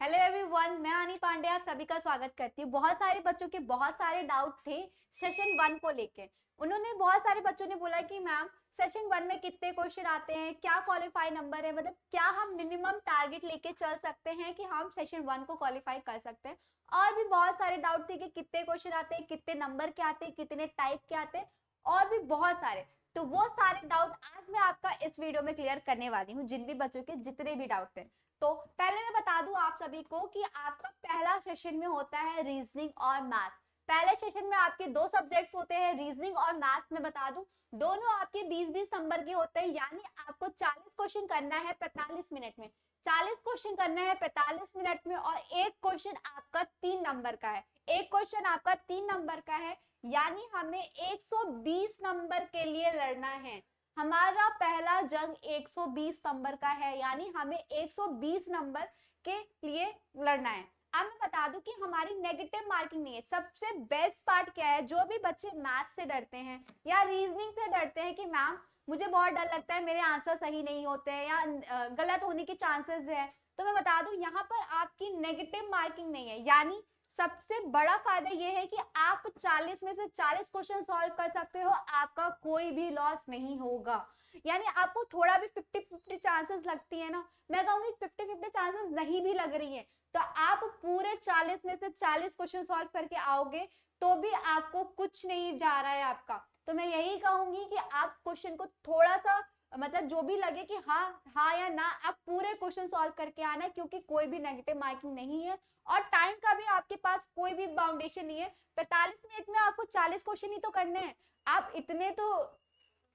Hello everyone, मैं आनी पांडे आप सभी का स्वागत करती हूँ। बहुत सारे बच्चों के बहुत सारे डाउट थे सेशन 1 को लेके। उन्होंने बहुत सारे बच्चों ने बोला कि मैम सेशन 1 में कितने क्वेश्चन आते हैं, क्या क्वालिफाई नंबर है, मतलब क्या हम मिनिमम टारगेट लेके चल सकते हैं कि हम सेशन 1 को क्वालिफाई कर सकते हैं। और भी बहुत सारे डाउट थे कि कितने क्वेश्चन आते हैं, कितने नंबर के आते हैं, कितने टाइप के आते हैं, और भी बहुत सारे। तो वो सारे डाउट आज मैं आपका इस वीडियो में क्लियर करने वाली हूँ, जिन भी बच्चों के जितने भी डाउट थे। तो पहले मैं बता दूं आप सभी को कि आपका पहला सेशन में होता है रीजनिंग और मैथ। पहले सेशन में आपके दो सब्जेक्ट्स होते हैं, रीजनिंग और मैथ। में बता दूं दोनों आपके 20-20 नंबर के होते हैं, यानी आपको 40 क्वेश्चन करना है 45 मिनट में। 40 क्वेश्चन करना है 45 मिनट में, और एक क्वेश्चन आपका 3 नंबर का है। एक क्वेश्चन आपका 3 नंबर का है, यानी हमें 120 नंबर के लिए लड़ना है। हमारा पहला जंग 120 नंबर का है, यानी हमें 120 नंबर के लिए लड़ना है। अब मैं बता दूं कि हमारी नेगेटिव मार्किंग नहीं है। सबसे बेस्ट पार्ट क्या है, जो भी बच्चे मैथ से डरते हैं या रीजनिंग से डरते हैं कि मैम मुझे बहुत डर लगता है, मेरे आंसर सही नहीं होते हैं या गलत होने के चांसेस है, तो मैं बता दूं यहाँ पर आपकी नेगेटिव मार्किंग नहीं है। यानी सबसे बड़ा फायदा यह है कि आप 40 में से 40 क्वेश्चन सॉल्व कर सकते हो, आपका कोई भी लॉस नहीं होगा। यानी आपको थोड़ा भी 50-50 चांसेस लगती है ना, मैं कहूंगी 50-50 चांसेस नहीं भी लग रही है, तो आप पूरे 40 में से 40 क्वेश्चन सॉल्व करके आओगे तो भी आपको कुछ नहीं जा रहा है आपका। तो मैं यही कहूंगी कि आप क्वेश्चन को थोड़ा सा, मतलब जो भी लगे कि हाँ हाँ या ना, आप पूरे क्वेश्चन सॉल्व करके आना, क्योंकि कोई भी नेगेटिव मार्किंग नहीं है और टाइम का भी आपके पास कोई भी बाउंडेशन नहीं है। 45 मिनट में आपको 40 क्वेश्चन ही तो करने हैं। आप इतने तो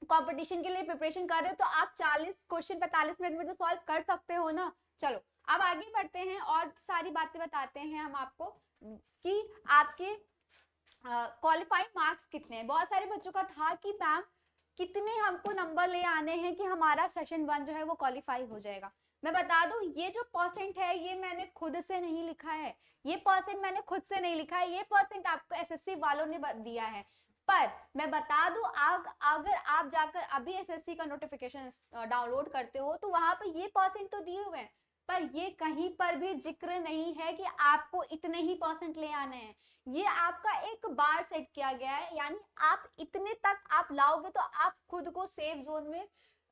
कंपटीशन के लिए प्रिपरेशन कर रहे हो, तो आप 40 क्वेश्चन 45 मिनट में तो सॉल्व कर सकते हो ना। चलो अब आगे बढ़ते हैं और सारी बातें बताते हैं हम आपको कि आपके क्वालिफाइंग मार्क्स कितने हैं। बहुत सारे बच्चों का था कि मैम कितने हमको नंबर ले आने हैं कि हमारा सेशन 1 जो है वो क्वालिफाई हो जाएगा। मैं बता दूं ये जो परसेंट है ये मैंने खुद से नहीं लिखा है, ये परसेंट मैंने खुद से नहीं लिखा है, ये परसेंट आपको एसएससी वालों ने दिया है। पर मैं बता दूं अगर आप जाकर अभी एसएससी का नोटिफिकेशन डाउनलोड करते हो तो वहां पर ये परसेंट तो दिए हुए हैं, पर ये कहीं पर भी जिक्र नहीं है कि आपको इतने ही परसेंट ले आने हैं। ये आपका एक बार सेट किया गया है, यानी आप इतने तक आप लाओगे तो आप खुद को सेफ जोन में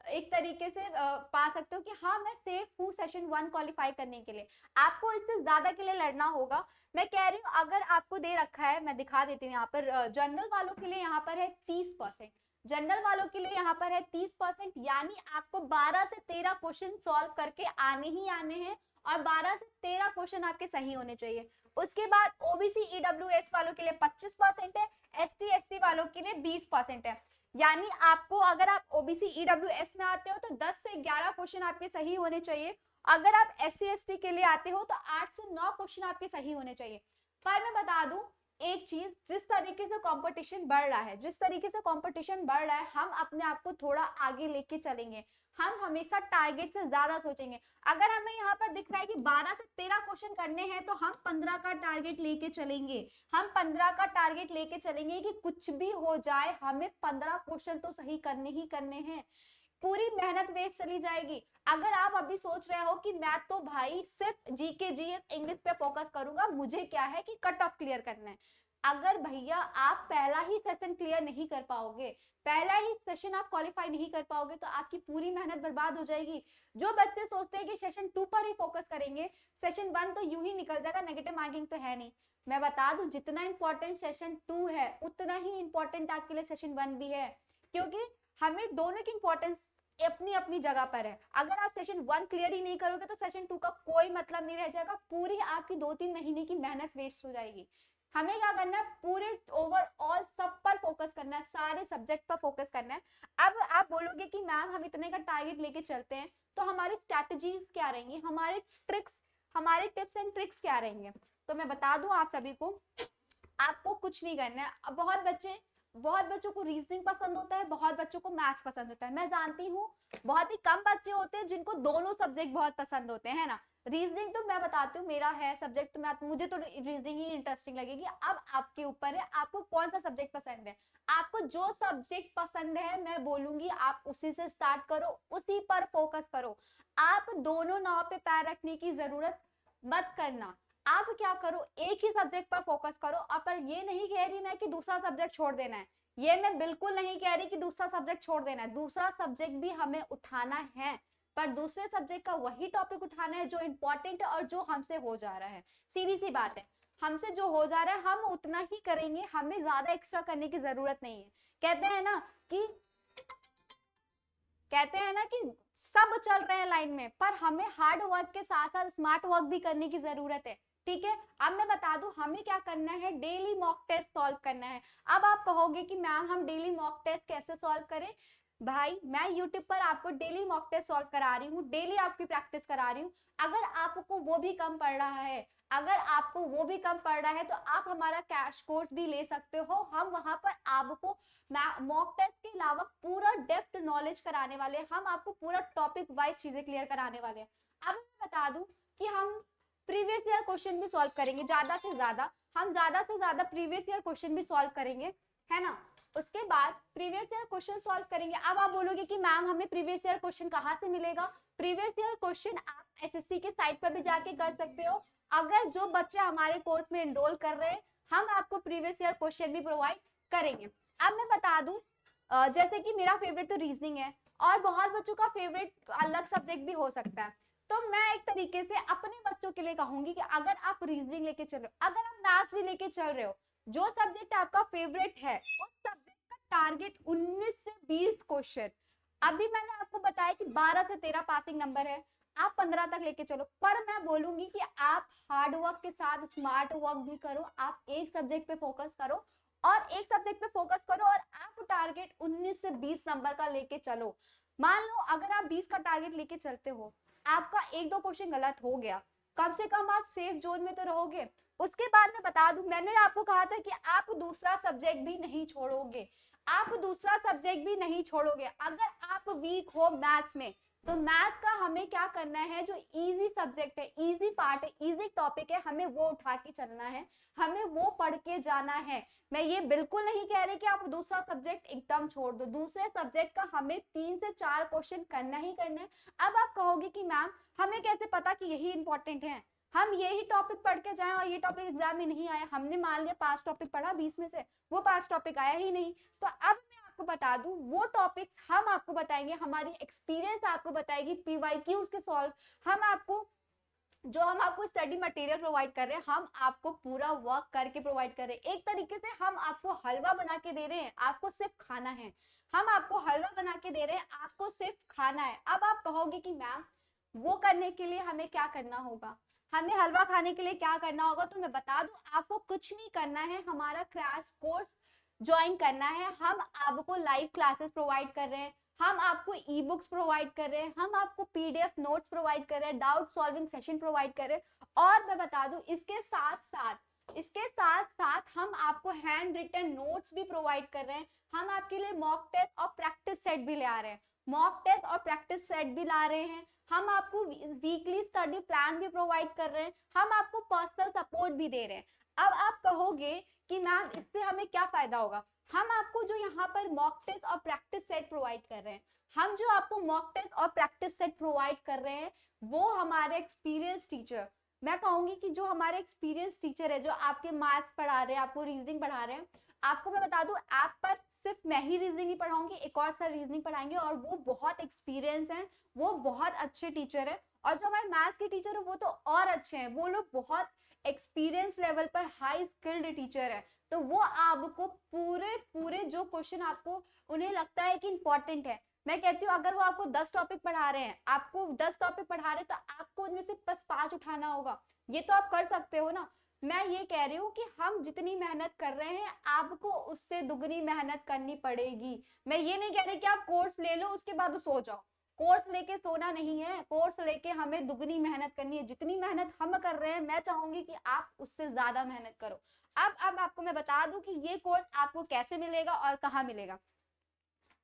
एक तरीके से पा सकते हो कि हाँ मैं सेफ हूँ सेशन 1 क्वालिफाई करने के लिए। आपको इससे ज्यादा के लिए लड़ना होगा। मैं कह रही हूँ अगर आपको दे रखा है, मैं दिखा देती हूँ यहाँ पर, जनरल वालों के लिए यहाँ पर है 30%। जनरल वालों के लिए यहाँ पर है 30%, यानी आपको 12 से 13 क्वेश्चन सॉल्व करके आने ही आने हैं, और 12 से 13 क्वेश्चन आपके सही होने चाहिए। उसके बाद ओबीसी ईडब्ल्यूएस वालों के लिए 25% है, एसटी एससी वालों के लिए 20% है। यानी आपको अगर आप ओबीसी ईडब्ल्यूएस में आते हो तो 10 से 11 क्वेश्चन आपके सही होने चाहिए। अगर आप एससी एसटी के लिए आते हो तो 8 से 9 क्वेश्चन आपके सही होने चाहिए। पर मैं बता दूं एक चीज, जिस तरीके से कंपटीशन बढ़ रहा है, जिस तरीके से कंपटीशन बढ़ रहा है, हम अपने आप को थोड़ा आगे लेके चलेंगे। हम हमेशा टारगेट से ज्यादा सोचेंगे। अगर हमें यहाँ पर दिख रहा है कि 12 से 13 क्वेश्चन करने हैं तो हम 15 का टारगेट लेके चलेंगे। हम 15 का टारगेट लेके चलेंगे कि कुछ भी हो जाए हमें 15 क्वेश्चन तो सही करने ही करने हैं। पूरी मेहनत वेस्ट चली जाएगी। अगर आप अभी सोच रहे हो कि मैं तो भाई सिर्फ जीके जीएस इंग्लिश पे फोकस करूंगा, मुझे क्या है कि कट ऑफ क्लियर करना है, अगर भैया आप पहला ही सेशन क्लियर नहीं कर पाओगे, पहला ही सेशन आप क्वालिफाई नहीं कर पाओगे, तो आपकी पूरी मेहनत बर्बाद हो जाएगी। जो बच्चे सोचते हैं कि सेशन 2 पर ही फोकस करेंगे, सेशन 1 तो यूं ही निकल जाएगा, नेगेटिव मार्किंग तो है नहीं। मैं बता दूं जितना इंपॉर्टेंट सेशन 2 है उतना ही इंपॉर्टेंट आपके लिए सेशन 1 भी है, क्योंकि हमें दोनों की इंपॉर्टेंस अपनी अपनी जगह पर है। अगर आप सेशन 1 क्लियर ही नहीं करोगे तो सेशन 2 का कोई मतलब नहीं रह जाएगा, पूरी आपकी 2-3 महीने की मेहनत वेस्ट हो जाएगी। हमें क्या करना है, पूरे ओवरऑल सब पर फोकस करना है, सारे सब्जेक्ट पर फोकस करना है। अब आप बोलोगे कि मैम हम इतने का टारगेट लेके चलते हैं, तो हमारी स्ट्रैटेजीज क्या रहेंगी, हमारे ट्रिक्स, हमारे टिप्स एंड ट्रिक्स क्या रहेंगे। तो मैं बता दूं आप सभी को, आपको कुछ नहीं करना है। अब बहुत बच्चों को रीजनिंग पसंद होता है, बहुत बच्चों को मैथ्स पसंद होता है। मैं जानती हूँ बहुत ही कम बच्चे होते हैं जिनको दोनों सब्जेक्ट बहुत पसंद होते हैं ना। रीजनिंग तो मैं बताती हूँ मेरा है सब्जेक्ट, मैं मुझे तो रीजनिंग ही इंटरेस्टिंग लगेगी। अब आपके ऊपर है आपको कौन सा सब्जेक्ट पसंद है। आपको जो सब्जेक्ट पसंद है मैं बोलूंगी आप उसी से स्टार्ट करो, उसी पर फोकस करो। आप दोनों नाव पे पैर रखने की जरूरत मत करना। आप क्या करो, एक ही सब्जेक्ट पर फोकस करो। और पर ये नहीं कह रही मैं कि दूसरा सब्जेक्ट छोड़ देना है, ये मैं बिल्कुल नहीं कह रही कि दूसरा सब्जेक्ट छोड़ देना है। दूसरा सब्जेक्ट भी हमें उठाना है, पर दूसरे सब्जेक्ट का वही टॉपिक उठाना है जो इंपॉर्टेंट है और जो हमसे हो जा रहा है। सीधी सी बात है, हमसे जो हो जा रहा है हम उतना ही करेंगे, हमें ज्यादा एक्स्ट्रा करने की जरूरत नहीं है। कहते हैं ना कि कहते हैं ना कि सब चल रहे हैं लाइन में, पर हमें हार्ड वर्क के साथ साथ स्मार्ट वर्क भी करने की जरूरत है। ठीक है, अब मैं बता दूं हमें क्या करना है, डेली मॉक टेस्ट सॉल्व करना है। अब आप कहोगे कि मैम हम डेली मॉक टेस्ट कैसे सॉल्व करें। भाई मैं यूट्यूब पर आपको डेली मॉक टेस्ट सॉल्व करा रही हूँ, डेली आपकी प्रैक्टिस करा रही हूँ। अगर आपको वो भी कम पड़ रहा है, अगर आपको वो भी कम पड़ रहा है तो आप हमारा कैश कोर्स भी ले सकते हो। हम वहां पर आपको मॉक टेस्ट के अलावा पूरा डेप्थ नॉलेज कराने वाले हैं, हम आपको पूरा टॉपिक वाइज चीजें क्लियर कराने वाले हैं। अब मैं बता दूं कि हम प्रीवियस ईयर क्वेश्चन भी सॉल्व करेंगे, ज्यादा से ज्यादा हम ज्यादा से ज्यादा प्रीवियस ईयर क्वेश्चन भी सॉल्व करेंगे, है ना। उसके बाद प्रीवियस ईयर क्वेश्चन सॉल्व करेंगे। अब आप बोलोगे कि मैम हमें प्रीवियस ईयर क्वेश्चन कहाँ से मिलेगा। प्रीवियस ईयर क्वेश्चन आप एसएससी के साइट पर भी जाके कर सकते हो। अगर जो बच्चे हमारे कोर्स में एनरोल कर रहे हैं, हम आपको प्रीवियस ईयर क्वेश्चन भी प्रोवाइड करेंगे। अब मैं बता दूं, जैसे कि मेरा फेवरेट तो रीजनिंग है, और बहुत बच्चों का फेवरेट अलग सब्जेक्ट भी हो सकता है। तो मैं एक तरीके से अपने बच्चों के लिए कहूंगी कि अगर आप रीजनिंग लेके चल रहे हो, अगर आप मैथ्स भी लेके चल रहे हो, जो सब्जेक्ट आपका फेवरेट है उस सब्जेक्ट का टारगेट 19 से 20 क्वेश्चन। अभी मैंने आपको बताया कि 12 से 13 पासिंग नंबर है, आप 15 तक लेके चलो। पर मैं बोलूंगी कि आप हार्ड वर्क के साथ स्मार्ट वर्क भी करो, आप एक सब्जेक्ट पे फोकस करो, और एक सब्जेक्ट पे फोकस करो, और आप टारगेट 19 से 20 नंबर का लेके चलो। मान लो अगर आप 20 का टारगेट लेके चलते हो, आपका एक दो क्वेश्चन गलत हो गया, कम से कम आप सेफ जोन में तो रहोगे। उसके बाद मैं बता दूं, मैंने आपको कहा था कि आप दूसरा सब्जेक्ट भी नहीं छोड़ोगे, आप दूसरा सब्जेक्ट भी नहीं छोड़ोगे। अगर आप वीक हो मैथ्स में, तो मैथ्स का हमें क्या करना है, जो इजी सब्जेक्ट है, इजी पार्ट है, इजी टॉपिक है, हमें वो उठा के चलना है, हमें वो पढ़ के जाना है। मैं ये बिल्कुल नहीं कह रही कि आप दूसरा सब्जेक्ट एकदम छोड़ दो, दूसरे सब्जेक्ट का हमें 3 से 4 क्वेश्चन करना ही करना है। अब आप कहोगे कि मैम हमें कैसे पता कि यही इंपॉर्टेंट है, हम यही टॉपिक पढ़ के जाएं और ये टॉपिक एग्जाम में नहीं आया। हमने मान लिया 5 टॉपिक पढ़ा 20 में से, वो 5 टॉपिक आया ही नहीं। तो अब मैं आपको बता दूं, वो टॉपिक्स हम आपको बताएंगे, हमारी एक्सपीरियंस आपको बताएगी, पीवाईक्यूज के सॉल्व हम आपको, जो हम आपको स्टडी मटेरियल प्रोवाइड कर रहे हैं, हम आपको पूरा वर्क करके प्रोवाइड कर रहे हैं। एक तरीके से हम आपको हलवा बना के दे रहे हैं, आपको सिर्फ खाना है। हम आपको हलवा बना के दे रहे हैं, आपको सिर्फ खाना है। अब आप कहोगे कि मैम वो करने के लिए हमें क्या करना होगा, हमें हलवा खाने के लिए क्या करना होगा। तो मैं बता दूं, आपको कुछ नहीं करना है, हमारा क्रैश कोर्स ज्वाइन करना है। हम आपको लाइव क्लासेस प्रोवाइड कर रहे हैं, हम आपको ई बुक्स प्रोवाइड कर रहे हैं, हम आपको पीडीएफ नोट्स प्रोवाइड कर रहे हैं, डाउट सॉल्विंग सेशन प्रोवाइड कर रहे हैं। और मैं बता दूं, इसके साथ साथ हम आपको हैंड रिटन नोट्स भी प्रोवाइड कर रहे हैं। हम आपके लिए मॉक टेस्ट और प्रैक्टिस सेट भी ले आ रहे हैं, मॉक टेस्ट और प्रैक्टिस सेट भी ला रहे हैं। हम आपको वीकली स्टडी प्लान भी प्रोवाइड कर रहे हैं, हम आपको पर्सनल सपोर्ट भी दे रहे हैं। अब आप कहोगे कि मैम इससे हमें क्या फायदा होगा। हम आपको जो यहाँ पर मॉक टेस्ट और प्रैक्टिस सेट प्रोवाइड कर रहे हैं, हम जो आपको मॉक टेस्ट और प्रैक्टिस सेट प्रोवाइड कर रहे हैं, वो हमारे एक्सपीरियंस टीचर, मैं कहूंगी कि जो हमारे एक्सपीरियंस टीचर है, जो आपके मैथ्स पढ़ा रहे हैं, आपको रीजनिंग पढ़ा रहे हैं। आपको मैं बता दूं, ऐप पर सिर्फ मैं ही रीजनिंग नहीं पढ़ाऊंगी, एक और सर रीजनिंग पढ़ाएंगे, और वो बहुत एक्सपीरियंस है, वो बहुत अच्छे टीचर है। और जो हमारे मैथ्स के टीचर है वो तो और अच्छे हैं, वो लोग बहुत एक्सपीरियंस लेवल पर हाई स्किल्ड टीचर है। तो वो आपको पूरे पूरे जो क्वेश्चन आपको उन्हें लगता है कि इंपॉर्टेंट है, मैं कहती हूँ अगर वो आपको 10 टॉपिक पढ़ा रहे हैं, आपको 10 टॉपिक पढ़ा रहे हैं, तो आपको उनमें से बस 5 उठाना होगा। ये तो आप कर सकते हो ना। मैं ये कह रही हूँ कि हम जितनी मेहनत कर रहे हैं, आपको उससे दुगनी मेहनत करनी पड़ेगी। मैं ये नहीं कह रही कि आप कोर्स ले लो उसके बाद सो जाओ, कोर्स लेके सोना नहीं है, कोर्स लेके हमें दुगनी मेहनत करनी है। जितनी मेहनत हम कर रहे हैं, मैं चाहूंगी कि आप उससे ज्यादा मेहनत करो। अब आपको मैं बता दूं कि ये कोर्स आपको कैसे मिलेगा और कहाँ मिलेगा।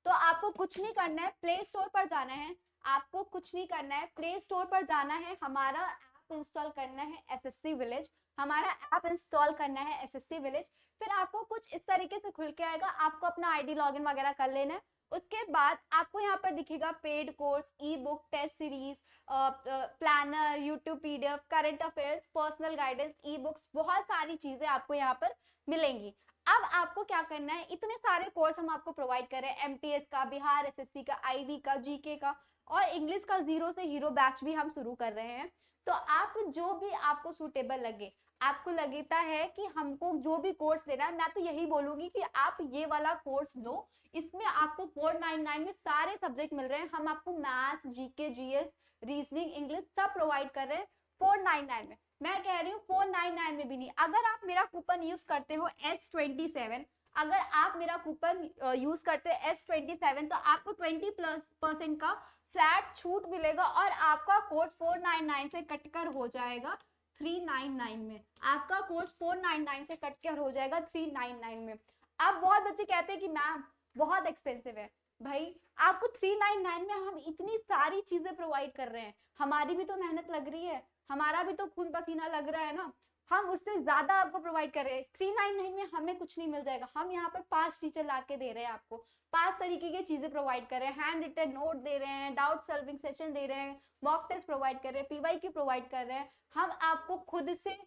तो आपको कुछ नहीं करना है, प्ले स्टोर पर जाना है, आपको कुछ नहीं करना है, प्ले स्टोर पर जाना है, हमारा ऐप इंस्टॉल करना है एसएससी विलेज, हमारा ऐप इंस्टॉल करना है एसएससी विलेज। फिर आपको कुछ इस तरीके से खुल के आएगा, आपको अपना आईडी लॉगिन वगैरह कर लेना है। उसके बाद आपको यहाँ पर दिखेगा paid course, e book, test series, planner, YouTube PDF, current affairs, personal guidance, e books, बहुत सारी चीजें आपको यहाँ पर मिलेंगी। अब आपको क्या करना है, इतने सारे कोर्स हम आपको प्रोवाइड कर रहे हैं, एमटीएस का, बिहार एसएससी का, आईबी का, जीके का, और इंग्लिश का जीरो से हीरो बैच भी हम शुरू कर रहे हैं। तो आप जो भी आपको सूटेबल लगे, आपको लगता है कि हमको जो भी कोर्स लेना है, मैं तो यही बोलूंगी कि आप ये वाला कोर्स लो। इसमें आपको 499 में सारे सब्जेक्ट मिल रहे हैं। हम आपको maths, GK, GS, reasoning, English सब प्रोवाइड कर रहे हैं 499 में। मैं कह रही हूँ 499 में भी नहीं, अगर आप मेरा कूपन यूज करते हो S27, अगर आप मेरा कूपन यूज करते हैं S27, तो आपको 20% का फ्लैट छूट मिलेगा और आपका कोर्स 499 से कटकर हो जाएगा 399 में। आपका कोर्स 499 से कटकर हो जाएगा 399 में। अब बहुत बच्चे कहते हैं कि मैम बहुत एक्सपेंसिव है। भाई आपको 399 में हम इतनी सारी चीजें प्रोवाइड कर रहे हैं, हमारी भी तो मेहनत लग रही है, हमारा भी तो खून पसीना लग रहा है ना, हम उससे ज्यादा आपको प्रोवाइड कर रहे हैं। 399 में हमें कुछ नहीं मिल जाएगा, हम यहाँ पर 5 टीचर ला के दे रहे हैं आपको, 5 तरीके की चीजें प्रोवाइड कर रहे हैं, हैंड रिटन नोट दे रहे हैं, डाउट सॉल्विंग सेशन दे रहे हैं, मॉक टेस्ट प्रोवाइड कर रहे हैं, पीवाईक्यू प्रोवाइड कर रहे हैं, हम आपको खुद से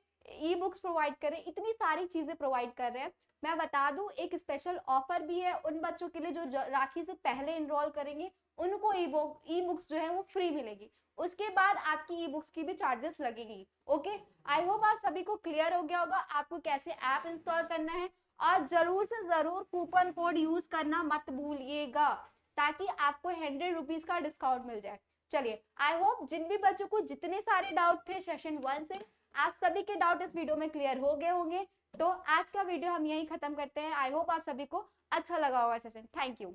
ई बुक्स प्रोवाइड कर रहे हैं, इतनी सारी चीजें प्रोवाइड कर रहे हैं। मैं बता दूं एक स्पेशल ऑफर भी है उन बच्चों के लिए जो राखी से पहले एनरोल करेंगे, उनको ई बुक्स जो है वो फ्री मिलेगी। उसके बाद आपकी ई बुक्स की भी चार्जेस लगेगी। ओके, आई होप आप सभी को क्लियर हो गया होगा आपको कैसे ऐप इंस्टॉल करना है, और जरूर से जरूर कूपन कोड यूज करना मत भूलिएगा, ताकि आपको 100 रुपीज का डिस्काउंट मिल जाए। चलिए, आई होप जिन भी बच्चों को जितने सारे डाउट थे सेशन 1 से, आप सभी के डाउट इस वीडियो में क्लियर हो गए होंगे। तो आज का वीडियो हम यहीं खत्म करते हैं। आई होप आप सभी को अच्छा लगा होगा सेशन। Thank you.